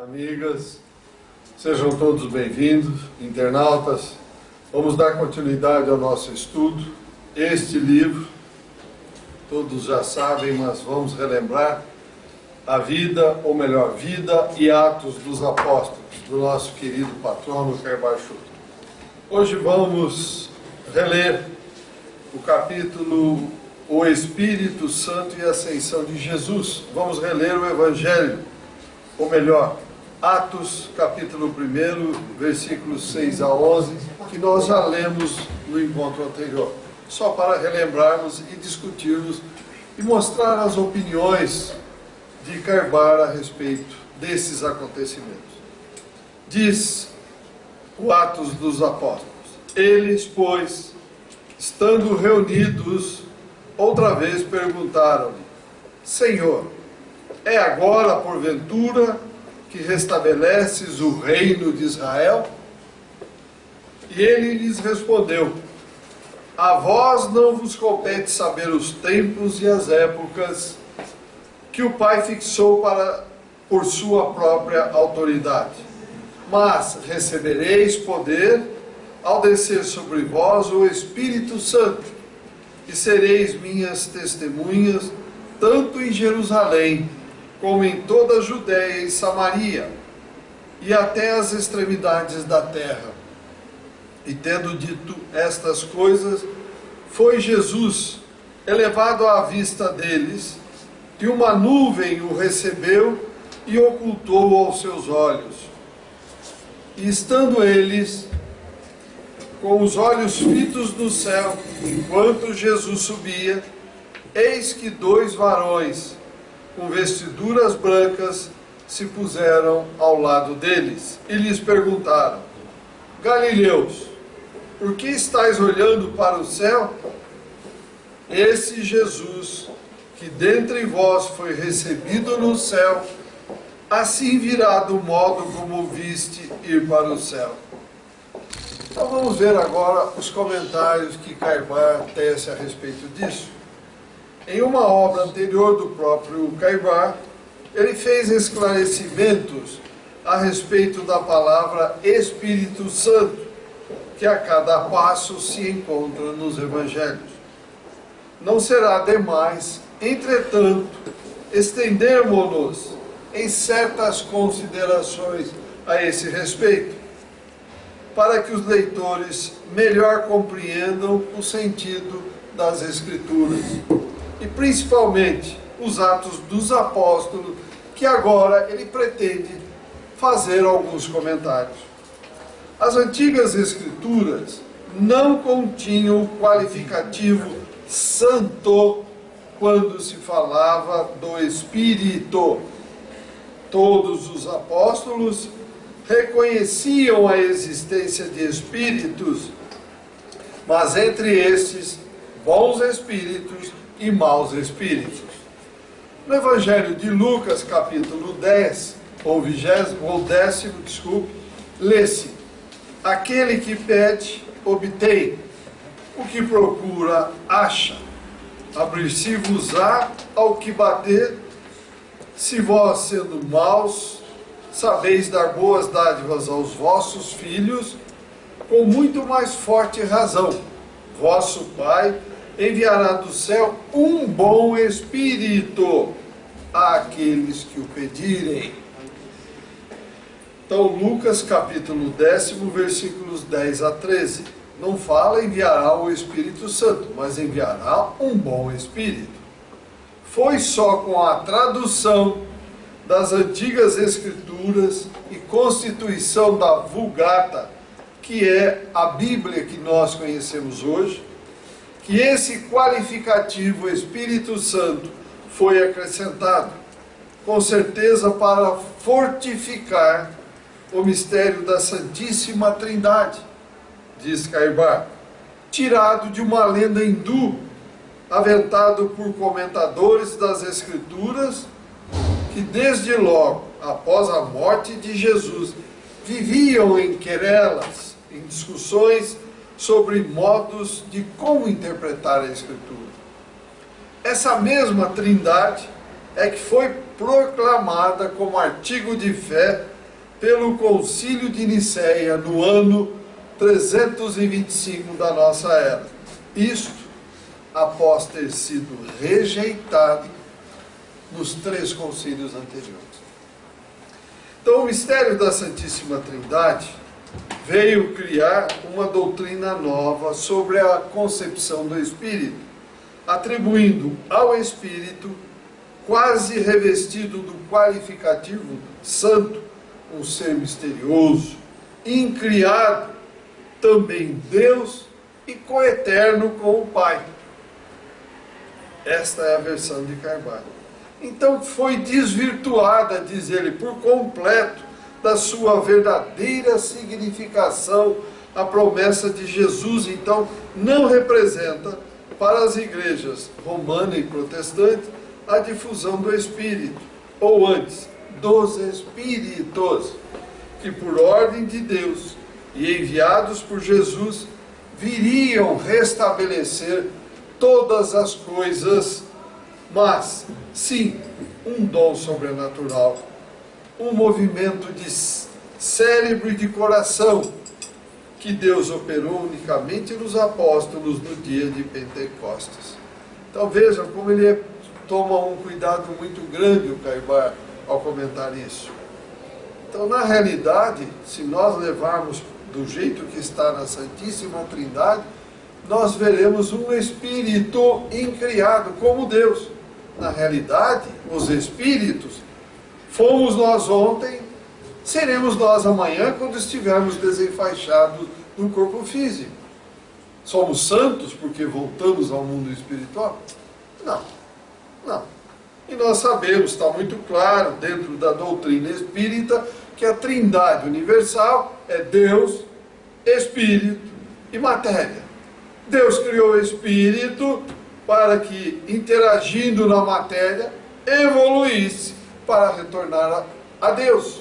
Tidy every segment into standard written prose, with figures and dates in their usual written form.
Amigas, sejam todos bem-vindos, internautas. Vamos dar continuidade ao nosso estudo. Este livro, todos já sabem, mas vamos relembrar a vida, ou melhor, Vida e Atos dos Apóstolos, do nosso querido patrono Caibá Schurter. Hoje vamos reler o capítulo O Espírito Santo e a Ascensão de Jesus. Vamos reler o Evangelho, ou melhor, Atos, capítulo 1, versículos 6 a 11, que nós já lemos no encontro anterior. Só para relembrarmos e discutirmos e mostrar as opiniões de Caibá a respeito desses acontecimentos. Diz o Atos dos Apóstolos: eles, pois, estando reunidos, outra vez perguntaram-lhe: Senhor, é agora, porventura, que restabeleces o reino de Israel? E ele lhes respondeu: a vós não vos compete saber os tempos e as épocas que o Pai fixou por sua própria autoridade. Mas recebereis poder ao descer sobre vós o Espírito Santo, e sereis minhas testemunhas, tanto em Jerusalém, como em toda a Judéia e Samaria, e até as extremidades da terra. E tendo dito estas coisas, foi Jesus elevado à vista deles, e uma nuvem o recebeu e ocultou aos seus olhos. E estando eles com os olhos fitos no céu, enquanto Jesus subia, eis que dois varões, com vestiduras brancas, se puseram ao lado deles, e lhes perguntaram: Galileus, por que estáis olhando para o céu? Esse Jesus, que dentre vós foi recebido no céu, assim virá do modo como viste ir para o céu. Então vamos ver agora os comentários que Caibá tece a respeito disso. Em uma obra anterior do próprio Caibá, ele fez esclarecimentos a respeito da palavra Espírito Santo, que a cada passo se encontra nos Evangelhos. Não será demais, entretanto, estendermos-nos em certas considerações a esse respeito, para que os leitores melhor compreendam o sentido das Escrituras, e principalmente os Atos dos Apóstolos, que agora ele pretende fazer alguns comentários. As antigas Escrituras não continham o qualificativo santo quando se falava do Espírito. Todos os apóstolos reconheciam a existência de espíritos, mas entre estes, bons espíritos e maus espíritos. No Evangelho de Lucas, capítulo 10, ou 10º, lê-se: aquele que pede, obtém; o que procura, acha; abrir-se-vos-á ao que bater. Se vós, sendo maus, sabeis dar boas dádivas aos vossos filhos, com muito mais forte razão, vosso Pai enviará do céu um bom Espírito àqueles que o pedirem. Então, Lucas capítulo 10, versículos 10 a 13. Não fala enviará o Espírito Santo, mas enviará um bom Espírito. Foi só com a tradução das antigas Escrituras e constituição da Vulgata, que é a Bíblia que nós conhecemos hoje, que esse qualificativo Espírito Santo foi acrescentado, com certeza para fortificar o mistério da Santíssima Trindade, diz Caibá, tirado de uma lenda hindu, aventado por comentadores das Escrituras, que desde logo, após a morte de Jesus, viviam em querelas, em discussões sobre modos de como interpretar a Escritura. Essa mesma Trindade é que foi proclamada como artigo de fé pelo Concílio de Nicéia no ano 325 da nossa era. Isto após ter sido rejeitado nos 3 concílios anteriores. Então, o mistério da Santíssima Trindade veio criar uma doutrina nova sobre a concepção do Espírito, atribuindo ao Espírito, quase revestido do qualificativo santo, um ser misterioso, incriado, também Deus e coeterno com o Pai. Esta é a versão de Carvalho. Então foi desvirtuada, diz ele, por completo da sua verdadeira significação a promessa de Jesus. Então não representa para as igrejas romana e protestante a difusão do Espírito, ou antes, dos Espíritos, que por ordem de Deus e enviados por Jesus viriam restabelecer todas as coisas, mas sim um dom sobrenatural, um movimento de cérebro e de coração que Deus operou unicamente nos apóstolos no dia de Pentecostes. Então vejam como ele toma um cuidado muito grande, o Caibar, ao comentar isso. Então, na realidade, se nós levarmos do jeito que está na Santíssima Trindade, nós veremos um Espírito incriado como Deus. Na realidade, os Espíritos fomos nós ontem, seremos nós amanhã quando estivermos desenfaixados do corpo físico. Somos santos porque voltamos ao mundo espiritual? Não, não. E nós sabemos, está muito claro dentro da doutrina espírita, que a Trindade universal é Deus, Espírito e matéria. Deus criou o Espírito para que, interagindo na matéria, evoluísse para retornar a Deus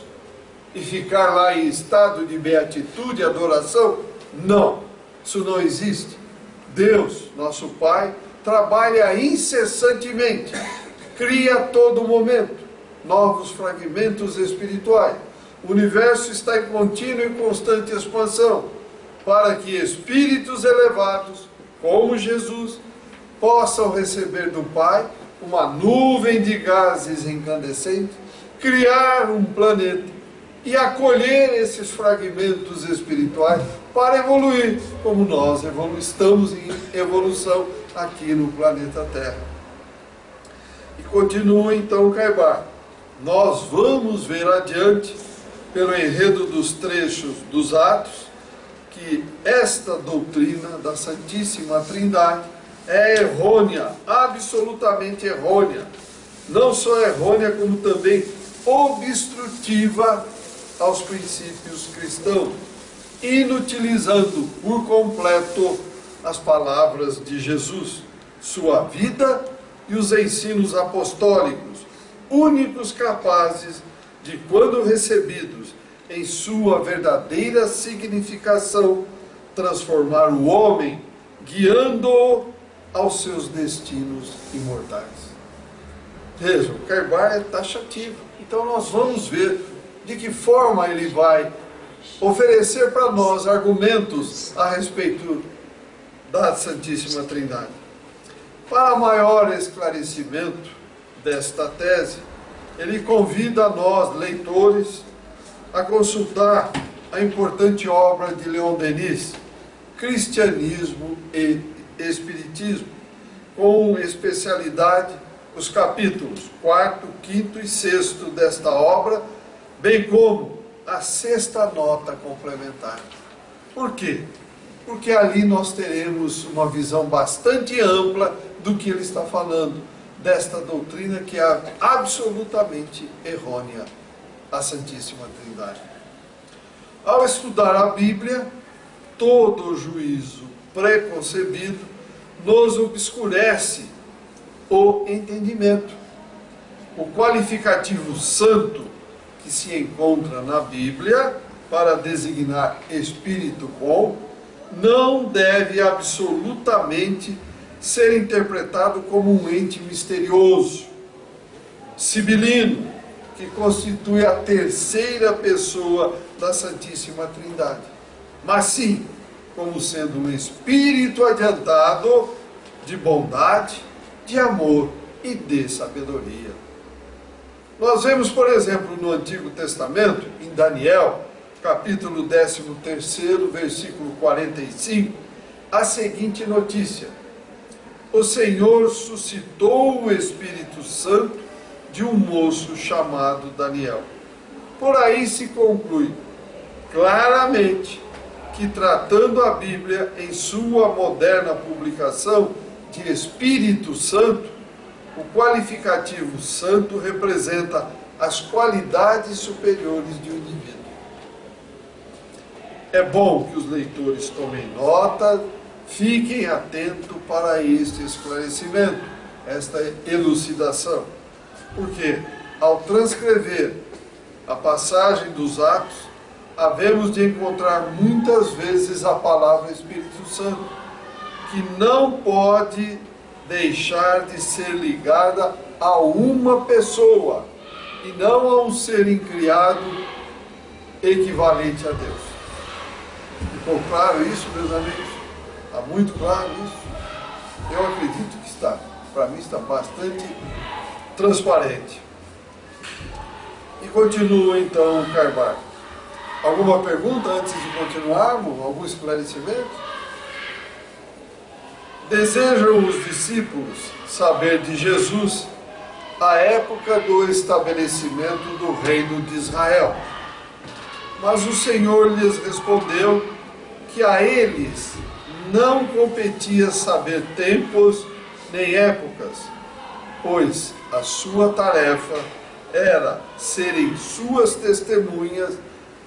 e ficar lá em estado de beatitude e adoração? Não, isso não existe. Deus, nosso Pai, trabalha incessantemente, cria a todo momento novos fragmentos espirituais. O universo está em contínua e constante expansão, para que espíritos elevados, como Jesus, possam receber do Pai uma nuvem de gases incandescentes, criar um planeta e acolher esses fragmentos espirituais para evoluir, como nós estamos em evolução aqui no planeta Terra. E continua então Caibar. Nós vamos ver adiante, pelo enredo dos trechos dos Atos, que esta doutrina da Santíssima Trindade é errônea, absolutamente errônea. Não só errônea, como também obstrutiva aos princípios cristãos, inutilizando por completo as palavras de Jesus, sua vida e os ensinos apostólicos, únicos capazes de, quando recebidos em sua verdadeira significação, transformar o homem, guiando-o aos seus destinos imortais. Vejam, Caibar é taxativo. Então nós vamos ver de que forma ele vai oferecer para nós argumentos a respeito da Santíssima Trindade. Para maior esclarecimento desta tese, ele convida a nós, leitores, a consultar a importante obra de Leon Denis, Cristianismo e Espiritismo, com especialidade os capítulos 4º, 5º e 6º desta obra, bem como a 6ª nota complementar. Por quê? Porque ali nós teremos uma visão bastante ampla do que ele está falando, desta doutrina que é absolutamente errônea, a Santíssima Trindade. Ao estudar a Bíblia, todo juízo preconcebido nos obscurece o entendimento. O qualificativo santo que se encontra na Bíblia para designar espírito bom não deve absolutamente ser interpretado como um ente misterioso, sibilino, que constitui a terceira pessoa da Santíssima Trindade, mas sim como sendo um espírito adiantado de bondade, de amor e de sabedoria. Nós vemos, por exemplo, no Antigo Testamento, em Daniel, capítulo 13, versículo 45, a seguinte notícia: o Senhor suscitou o Espírito Santo de um moço chamado Daniel. Por aí se conclui claramente que, tratando a Bíblia em sua moderna publicação de Espírito Santo, o qualificativo santo representa as qualidades superiores de um indivíduo. É bom que os leitores tomem nota, fiquem atentos para este esclarecimento, esta elucidação. Porque, ao transcrever a passagem dos Atos, havemos de encontrar muitas vezes a palavra Espírito Santo, que não pode deixar de ser ligada a uma pessoa e não a um ser incriado equivalente a Deus. Ficou claro isso, meus amigos? Está muito claro isso? Eu acredito que está. Para mim está bastante transparente. E continua então o Carvalho. Alguma pergunta antes de continuarmos? Algum esclarecimento? Desejam os discípulos saber de Jesus a época do estabelecimento do reino de Israel. Mas o Senhor lhes respondeu que a eles não competia saber tempos nem épocas, pois a sua tarefa era serem suas testemunhas,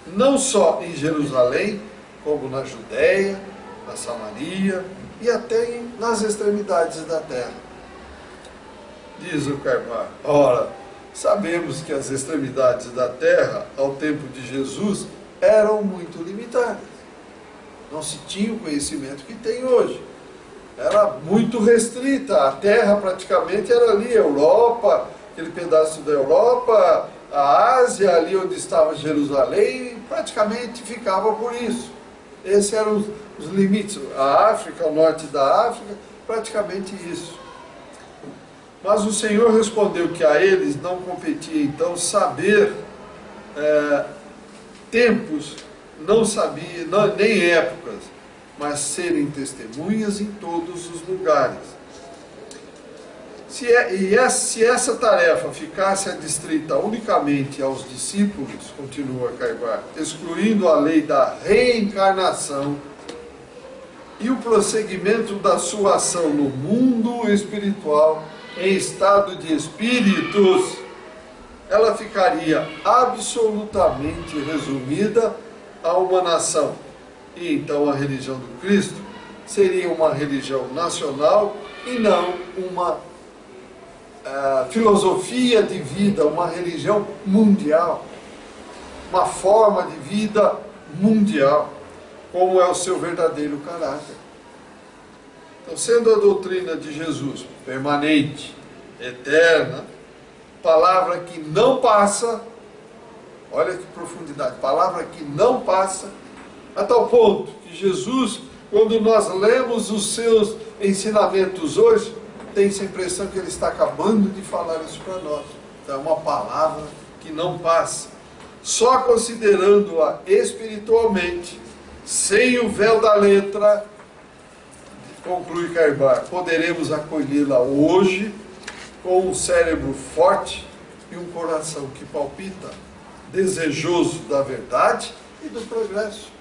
não só em Jerusalém, como na Judéia, na Samaria e até nas extremidades da terra. Diz o Carvalho: ora, sabemos que as extremidades da terra, ao tempo de Jesus, eram muito limitadas. Não se tinha o conhecimento que tem hoje. Era muito restrita. A terra praticamente era ali, a Europa, aquele pedaço da Europa, a Ásia, ali onde estava Jerusalém, praticamente ficava por isso. Esses eram os limites. A África, o norte da África, praticamente isso. Mas o Senhor respondeu que a eles não competia então saber tempos, não sabia, nem épocas, mas serem testemunhas em todos os lugares. Se essa tarefa ficasse adstrita unicamente aos discípulos, continua Carvalho, excluindo a lei da reencarnação e o prosseguimento da sua ação no mundo espiritual em estado de espíritos, ela ficaria absolutamente resumida a uma nação. E então a religião do Cristo seria uma religião nacional e não uma filosofia de vida, uma religião mundial, uma forma de vida mundial, como é o seu verdadeiro caráter. Então, sendo a doutrina de Jesus permanente, eterna, palavra que não passa, olha que profundidade, palavra que não passa, a tal ponto que Jesus, quando nós lemos os seus ensinamentos hoje, tem-se a impressão que ele está acabando de falar isso para nós. Então é uma palavra que não passa. Só considerando-a espiritualmente, sem o véu da letra, conclui Carvalho, poderemos acolhê-la hoje com um cérebro forte e um coração que palpita, desejoso da verdade e do progresso.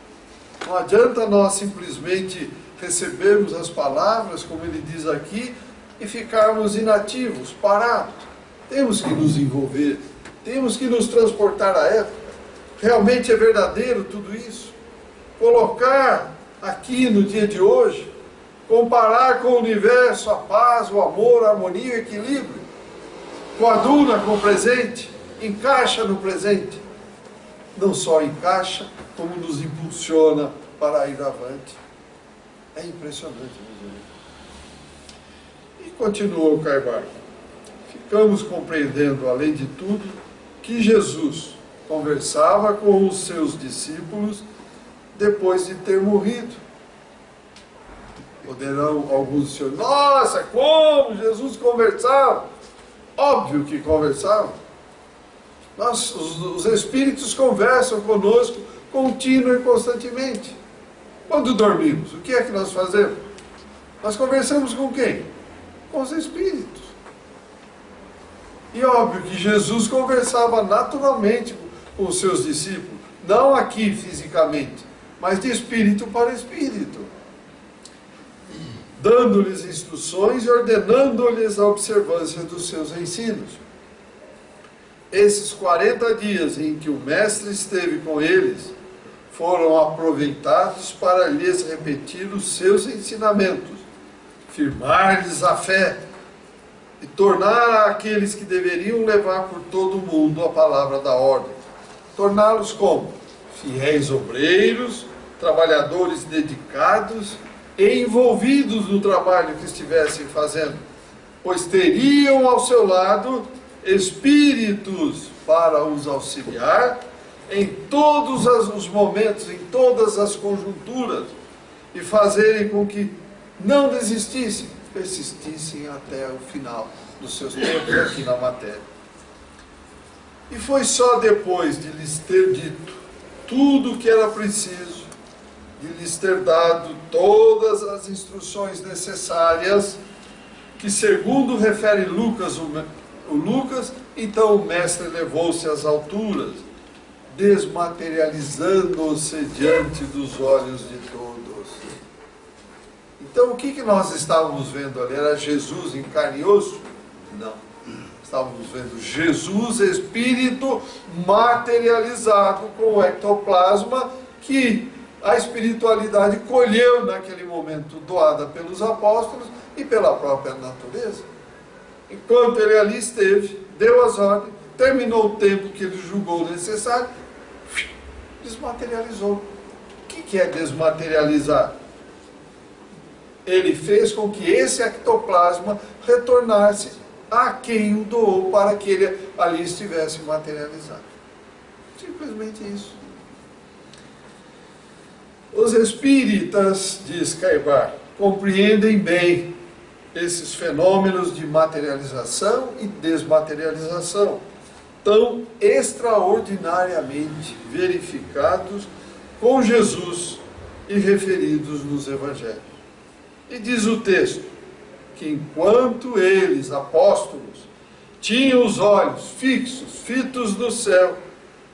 Não adianta nós simplesmente recebermos as palavras, como ele diz aqui, e ficarmos inativos, parados. Temos que nos envolver, temos que nos transportar à época. Realmente é verdadeiro tudo isso? Colocar aqui no dia de hoje, comparar com o universo a paz, o amor, a harmonia e o equilíbrio, coaduna com o presente, encaixa no presente. Não só encaixa, como nos impulsiona para ir avante. É impressionante, meus amigos. E continua o Carvalho. ficamos compreendendo, além de tudo, que Jesus conversava com os seus discípulos depois de ter morrido. Poderão alguns dizer, nossa, como Jesus conversava? Óbvio que conversava. Os Espíritos conversam conosco contínua e constantemente. Quando dormimos, o que é que nós fazemos? Nós conversamos com quem? Com os Espíritos. E óbvio que Jesus conversava naturalmente com os seus discípulos, não aqui fisicamente, mas de espírito para espírito, dando-lhes instruções e ordenando-lhes a observância dos seus ensinos. Esses 40 dias em que o Mestre esteve com eles foram aproveitados para lhes repetir os seus ensinamentos, firmar-lhes a fé e tornar aqueles que deveriam levar por todo o mundo a palavra da ordem. Torná-los como? Fiéis obreiros, trabalhadores dedicados e envolvidos no trabalho que estivessem fazendo, pois teriam ao seu lado espíritos para os auxiliar em todos os momentos, em todas as conjunturas, e fazerem com que não desistissem, persistissem até o final dos seus tempos aqui na matéria. E foi só depois de lhes ter dito tudo o que era preciso, de lhes ter dado todas as instruções necessárias, que segundo refere Lucas, então o Mestre levou-se às alturas, desmaterializando-se diante dos olhos de todos. Então o que nós estávamos vendo ali? Era Jesus em carne e osso? Não. Estávamos vendo Jesus, Espírito materializado com o ectoplasma que a espiritualidade colheu naquele momento, doada pelos apóstolos e pela própria natureza. Enquanto ele ali esteve, deu as ordens, terminou o tempo que ele julgou necessário, desmaterializou. O que é desmaterializar? Ele fez com que esse ectoplasma retornasse a quem o doou para que ele ali estivesse materializado. Simplesmente isso. Os espíritas, diz Caibar, compreendem bem esses fenômenos de materialização e desmaterialização, tão extraordinariamente verificados com Jesus e referidos nos Evangelhos. E diz o texto que enquanto eles, apóstolos, tinham os olhos fitos no céu,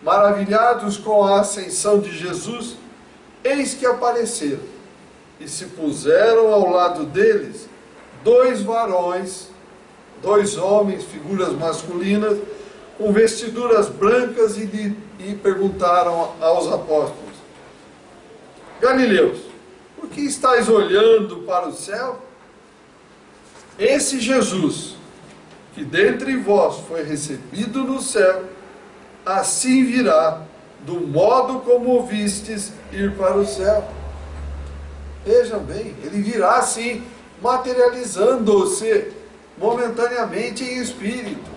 maravilhados com a ascensão de Jesus, eis que apareceram e se puseram ao lado deles dois varões, dois homens, figuras masculinas, com vestiduras brancas e perguntaram aos apóstolos: Galileus, por que estáis olhando para o céu? Esse Jesus, que dentre vós foi recebido no céu, assim virá, do modo como o vistes ir para o céu. Vejam bem, ele virá assim, materializando-se momentaneamente em espírito,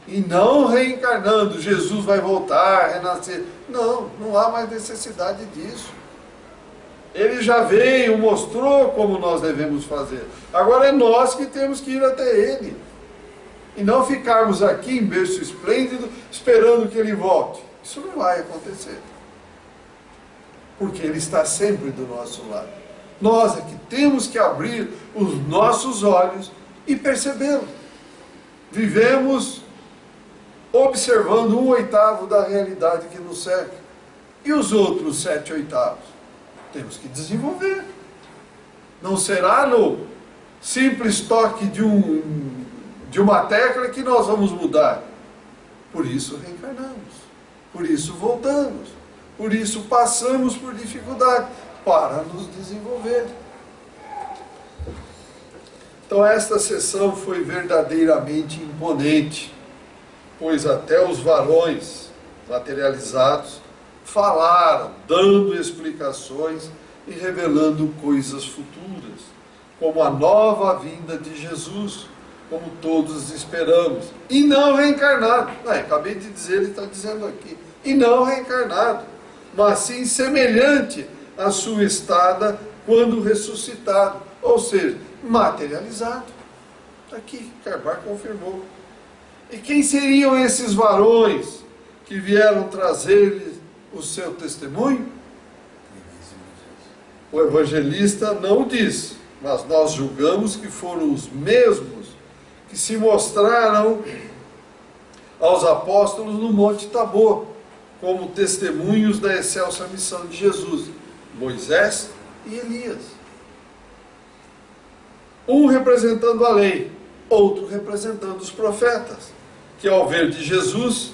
e não reencarnando. Jesus vai voltar, renascer. Não, não há mais necessidade disso. Ele já veio, mostrou como nós devemos fazer. Agora é nós que temos que ir até ele. E não ficarmos aqui em berço esplêndido, esperando que ele volte. Isso não vai acontecer. Porque ele está sempre do nosso lado. Nós é que temos que abrir os nossos olhos e percebê-lo. Vivemos observando 1/8 da realidade que nos cerca. E os outros 7/8? Temos que desenvolver. Não será no simples toque de uma tecla que nós vamos mudar. Por isso reencarnamos. Por isso voltamos. Por isso passamos por dificuldade, para nos desenvolver. Então esta sessão foi verdadeiramente imponente, pois até os varões materializados falaram, dando explicações e revelando coisas futuras, como a nova vinda de Jesus, como todos esperamos, e não reencarnado. Acabei de dizer, ele está dizendo aqui, e não reencarnado, mas sim semelhante à sua estada quando ressuscitado, ou seja, materializado. Aqui, Carbar confirmou. E quem seriam esses varões que vieram trazer-lhe o seu testemunho? O evangelista não diz, mas nós julgamos que foram os mesmos que se mostraram aos apóstolos no Monte Tabor, como testemunhos da excelsa missão de Jesus, Moisés e Elias. Um representando a lei, outro representando os profetas, que ao ver de Jesus,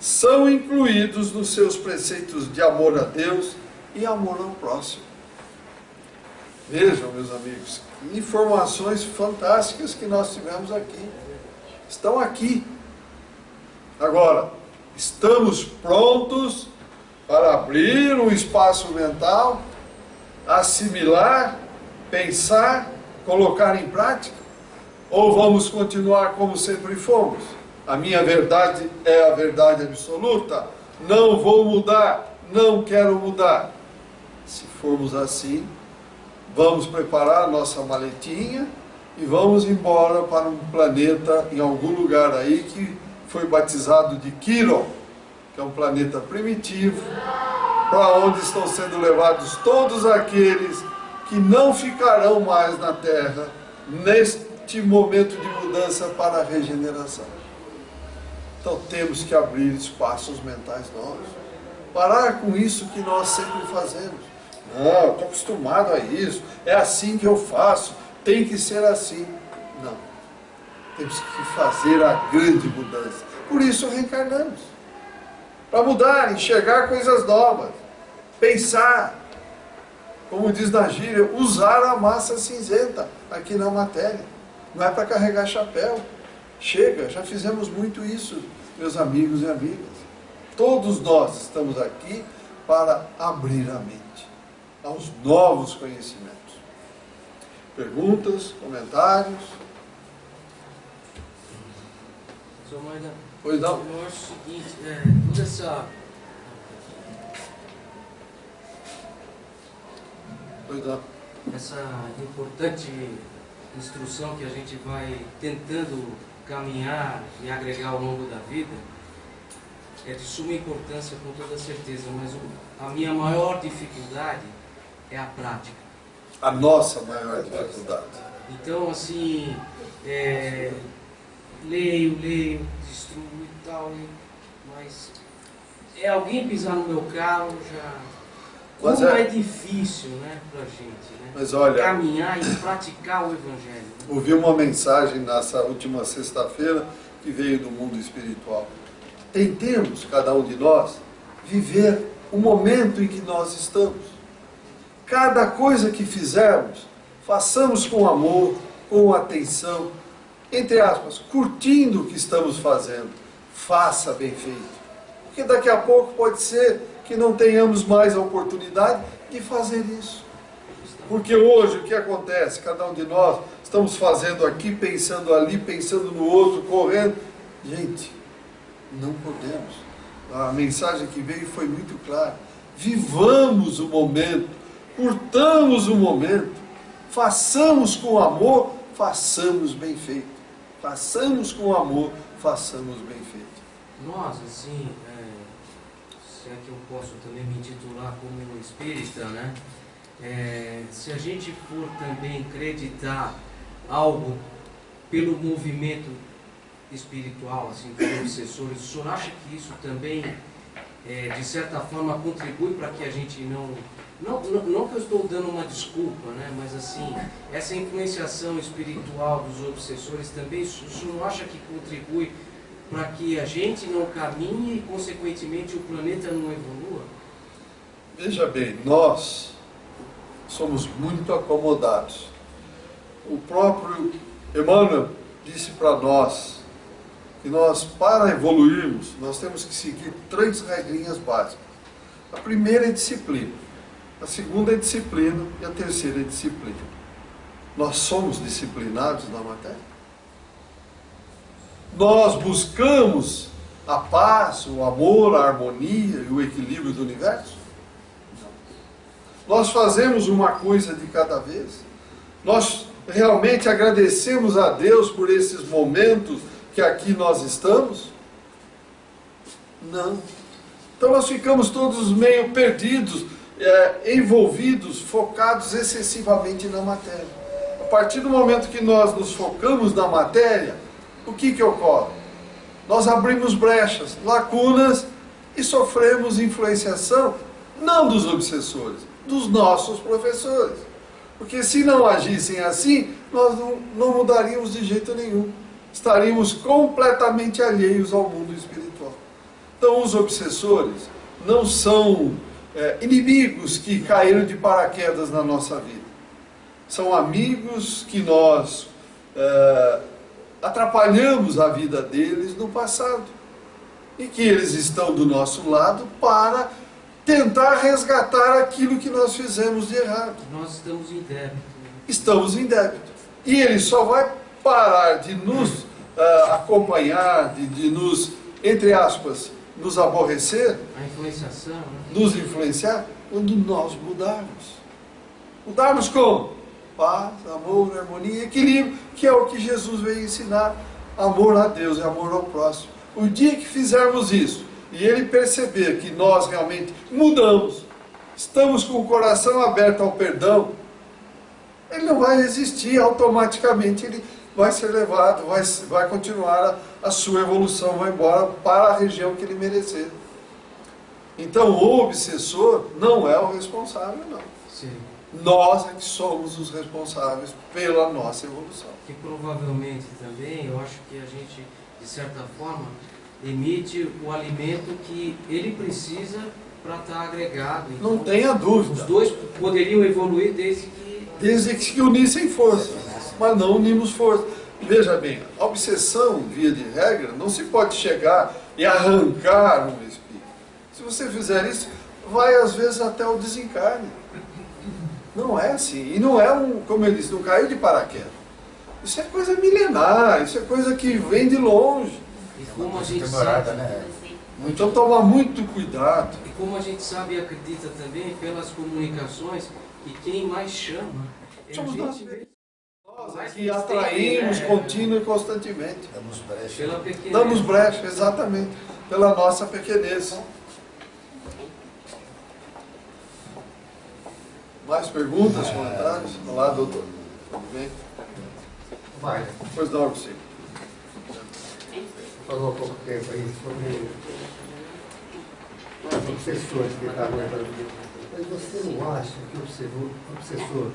são incluídos nos seus preceitos de amor a Deus e amor ao próximo. Vejam, meus amigos, que informações fantásticas que nós tivemos aqui. Estão aqui. Agora, estamos prontos para abrir um espaço mental, assimilar, pensar, colocar em prática? Ou vamos continuar como sempre fomos? A minha verdade é a verdade absoluta. Não vou mudar, não quero mudar. Se formos assim, vamos preparar a nossa maletinha e vamos embora para um planeta, em algum lugar aí, que foi batizado de Quiron, que é um planeta primitivo, para onde estão sendo levados todos aqueles que não ficarão mais na Terra, neste momento de mudança para a regeneração. Então temos que abrir espaços mentais novos, parar com isso que nós sempre fazemos. Não, estou acostumado a isso, é assim que eu faço, tem que ser assim. Não, temos que fazer a grande mudança. Por isso reencarnamos, para mudar, enxergar coisas novas, pensar, como diz na gíria, usar a massa cinzenta aqui na matéria. Não é para carregar chapéu. Chega, já fizemos muito isso, meus amigos e amigas. Todos nós estamos aqui para abrir a mente aos novos conhecimentos. Perguntas, comentários? Sr. Maida, Pois não? eu acho o seguinte, toda essa importante instrução que a gente vai tentando caminhar e agregar ao longo da vida, é de suma importância com toda certeza, mas a minha maior dificuldade é a prática. A nossa maior dificuldade. Então, assim, leio, destruo e tal, mas alguém pisar no meu carro já... Mas Como é difícil, né, pra gente, né? Mas olha, caminhar e praticar o Evangelho. ouvi uma mensagem nessa última sexta-feira que veio do mundo espiritual. Tentemos, cada um de nós, viver o momento em que nós estamos. Cada coisa que fizermos, façamos com amor, com atenção, entre aspas, curtindo o que estamos fazendo. Faça bem feito. Porque daqui a pouco pode ser que não tenhamos mais a oportunidade de fazer isso. Porque hoje o que acontece? Cada um de nós estamos fazendo aqui, pensando ali, pensando no outro, correndo. Gente, não podemos. A mensagem que veio foi muito clara. Vivamos o momento, curtamos o momento, façamos com amor, façamos bem feito. Façamos com amor, façamos bem feito. Nós, assim, se é que eu posso também me intitular como espírita, né? Se a gente for também acreditar algo pelo movimento espiritual, assim, dos obsessores, o senhor acha que isso também, de certa forma, contribui para que a gente não que eu estou dando uma desculpa, né? Mas assim, essa influenciação espiritual dos obsessores também, o senhor não acha que contribui para que a gente não caminhe e, consequentemente, o planeta não evolua? Veja bem, nós somos muito acomodados. O próprio Emmanuel disse para nós que nós, para evoluirmos, nós temos que seguir 3 regrinhas básicas. A primeira é disciplina, a segunda é disciplina e a terceira é disciplina. Nós somos disciplinados na matéria? nós buscamos a paz, o amor, a harmonia e o equilíbrio do universo? Nós fazemos uma coisa de cada vez? Nós realmente agradecemos a Deus por esses momentos que aqui nós estamos? Não. Então nós ficamos todos meio perdidos, envolvidos, focados excessivamente na matéria. A partir do momento que nós nos focamos na matéria, o que ocorre? Nós abrimos brechas, lacunas e sofremos influenciação, não dos obsessores, dos nossos professores. Porque se não agissem assim, nós não mudaríamos de jeito nenhum. Estaríamos completamente alheios ao mundo espiritual. Então os obsessores não são inimigos que caíram de paraquedas na nossa vida. São amigos que nós atrapalhamos a vida deles no passado. E que eles estão do nosso lado para tentar resgatar aquilo que nós fizemos de errado. Nós estamos em débito. Estamos em débito. E ele só vai parar de nos acompanhar, de nos, entre aspas, nos aborrecer, A influenciação, né? nos influenciar, quando nós mudarmos. Mudarmos como? Paz, amor, harmonia e equilíbrio, que é o que Jesus veio ensinar. Amor a Deus e amor ao próximo. O dia que fizermos isso, e ele perceber que nós realmente mudamos, estamos com o coração aberto ao perdão, ele não vai resistir, automaticamente ele vai ser levado, vai continuar a sua evolução, vai embora para a região que ele merecer. Então o obsessor não é o responsável, não. Sim. Nós é que somos os responsáveis pela nossa evolução. Que provavelmente também, eu acho que a gente, de certa forma, emite o alimento que ele precisa para estar agregado. Então, Não tenha dúvida. os dois poderiam evoluir desde que unissem forças, mas não unimos forças. Veja bem, a obsessão, via de regra, não se pode chegar e arrancar um espírito. Se você fizer isso, vai às vezes até o desencarne. Não é assim. E não é como ele disse, não caiu de paraquedas. Isso é coisa milenar, isso é coisa que vem de longe. E como a gente demorada, sabe, né? Então toma muito cuidado. e como a gente sabe e acredita também pelas comunicações, que quem mais chama é a Somos nós gente mesmos. mesmo. Nós que atraímos contínua e constantemente. Damos brecha. Pela pequenez. Damos brecha, exatamente, pela nossa pequenez. Mais perguntas, comentários? Olá, doutor. Tudo bem? Vai, Pois não, Agostinho. falou há pouco tempo aí sobre as obsessores que estavam lembrando. Mas você não acha que o obsessor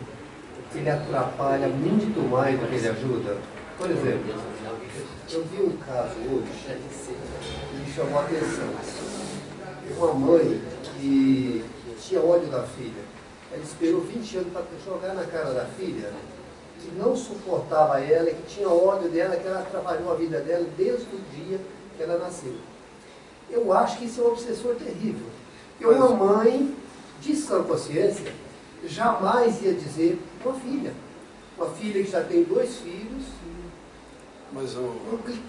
ele atrapalha muito mais do que ele ajuda? Por exemplo, eu vi um caso hoje que me chamou a atenção. Uma mãe que tinha ódio da filha. Ela esperou 20 anos para jogar na cara da filha, que não suportava ela, que tinha ódio dela, que ela atrapalhou a vida dela desde o dia que ela nasceu. Eu acho que isso é um obsessor terrível. E uma mãe de sã consciência jamais ia dizer uma filha que já tem 2 filhos, Mas, o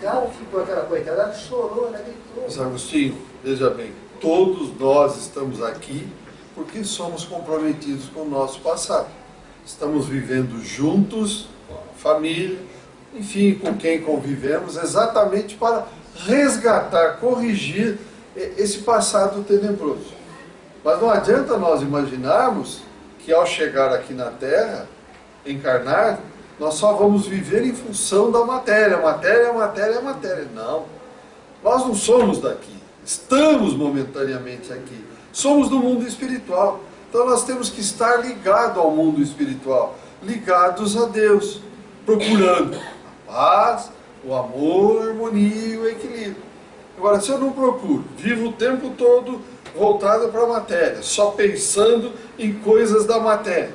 cara ficou aquela coitada, ela chorou, ela gritou. mas Agostinho, veja bem, todos nós estamos aqui porque somos comprometidos com o nosso passado. Estamos vivendo juntos, família, enfim, com quem convivemos, exatamente para resgatar, corrigir esse passado tenebroso. Mas não adianta nós imaginarmos que ao chegar aqui na Terra, encarnar, nós só vamos viver em função da matéria. Matéria, matéria, matéria. Não. Nós não somos daqui. Estamos momentaneamente aqui. Somos do mundo espiritual. Então nós temos que estar ligados ao mundo espiritual, ligados a Deus, procurando a paz, o amor, a harmonia e o equilíbrio. Agora, se eu não procuro, vivo o tempo todo voltado para a matéria, só pensando em coisas da matéria,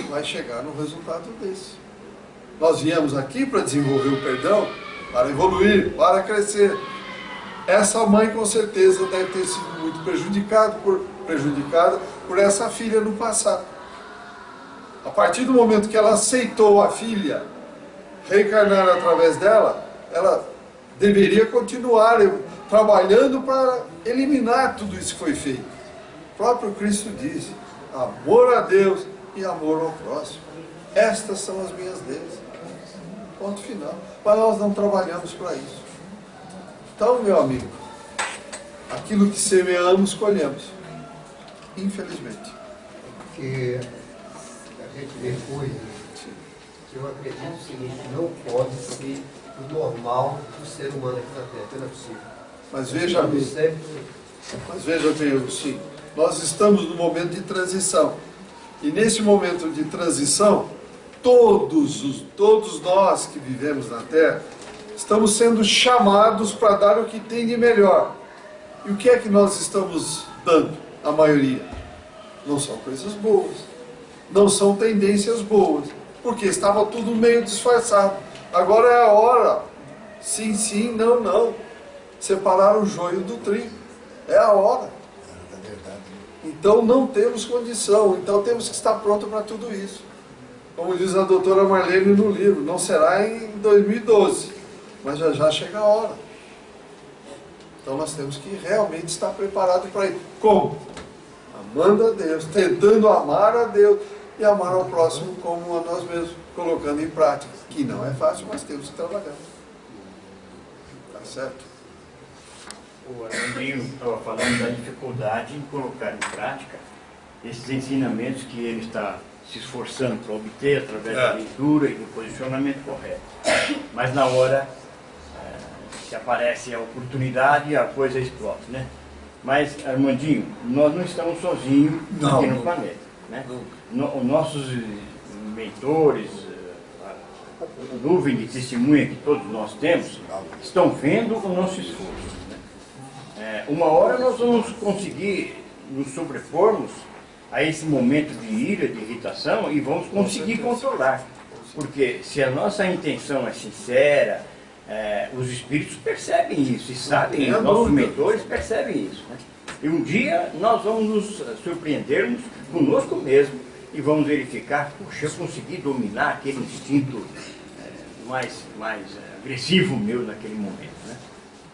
vai chegar no resultado desse. Nós viemos aqui para desenvolver o perdão, para evoluir, para crescer. Essa mãe com certeza deve ter sido muito prejudicada por essa filha no passado. A partir do momento que ela aceitou a filha reencarnar através dela, ela deveria continuar trabalhando para eliminar tudo isso que foi feito. O próprio Cristo disse: amor a Deus e amor ao próximo. Estas são as minhas leis. Ponto final. Mas nós não trabalhamos para isso. Então, meu amigo, aquilo que semeamos, colhemos. Infelizmente. Porque a gente vê coisas que eu acredito o seguinte: não pode ser o normal do ser humano aqui na Terra. Não é possível. Mas veja bem, sim, nós estamos no momento de transição. E nesse momento de transição, todos nós que vivemos na Terra, estamos sendo chamados para dar o que tem de melhor. E o que é que nós estamos dando, a maioria? Não são coisas boas, não são tendências boas, porque estava tudo meio disfarçado. Agora é a hora, sim, sim, não, não, separar o joio do trigo, é a hora. Então não temos condição, então temos que estar pronto para tudo isso. Como diz a doutora Marlene no livro, não será em 2012, mas já chega a hora. Então nós temos que realmente estar preparados para isso. Como? Amando a Deus, tentando amar a Deus e amar ao próximo como a nós mesmos, colocando em prática, que não é fácil, mas temos que trabalhar. Tá certo? O Armandinho estava falando da dificuldade em colocar em prática esses ensinamentos que ele está se esforçando para obter através da leitura e do posicionamento correto. Mas na hora que aparece a oportunidade, a coisa explode, né? Mas, Armandinho, nós não estamos sozinhos aqui no planeta, né? Os nossos mentores, a nuvem de testemunha que todos nós temos, estão vendo o nosso esforço. Uma hora nós vamos conseguir nos sobrepormos a esse momento de ira, de irritação, e vamos conseguir controlar. Porque se a nossa intenção é sincera, os espíritos percebem isso e sabem, os nossos mentores percebem isso, né? E um dia nós vamos nos surpreendermos conosco mesmo e vamos verificar: puxa, eu consegui dominar aquele instinto mais agressivo meu naquele momento,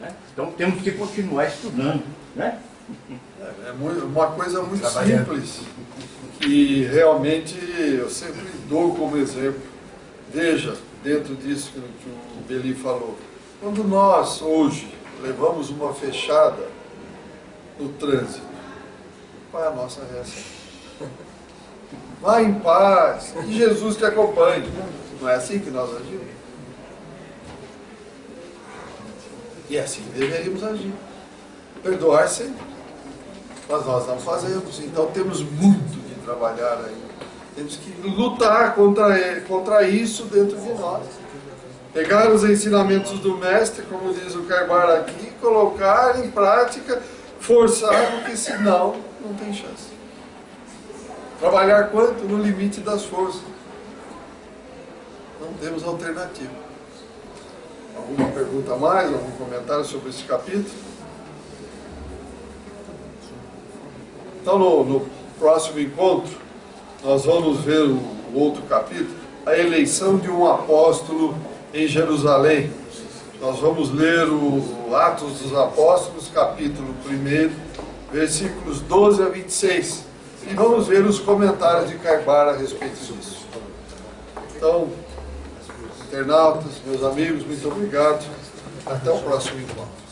né? Então temos que continuar estudando, né? É uma coisa muito simples, que realmente eu sempre dou como exemplo. Veja, dentro disso que o Beli falou, quando nós hoje levamos uma fechada no trânsito, qual é a nossa reação? Vá em paz, e Jesus te acompanhe. Não é assim que nós agimos? E é assim que deveríamos agir. Perdoar sempre. Mas nós não fazemos, então temos muito de trabalhar aí. Temos que lutar contra isso dentro de nós. Pegar os ensinamentos do mestre, como diz o Carbar aqui, colocar em prática, forçar, porque senão não tem chance. Trabalhar quanto? No limite das forças. Não temos alternativa. Alguma pergunta a mais? Algum comentário sobre esse capítulo? Então, no próximo encontro, nós vamos ver o outro capítulo, a eleição de um apóstolo em Jerusalém. Nós vamos ler o Atos dos Apóstolos, capítulo 1, versículos 12 a 26. E vamos ver os comentários de Carbar a respeito disso. Então, internautas, meus amigos, muito obrigado. Até o próximo encontro.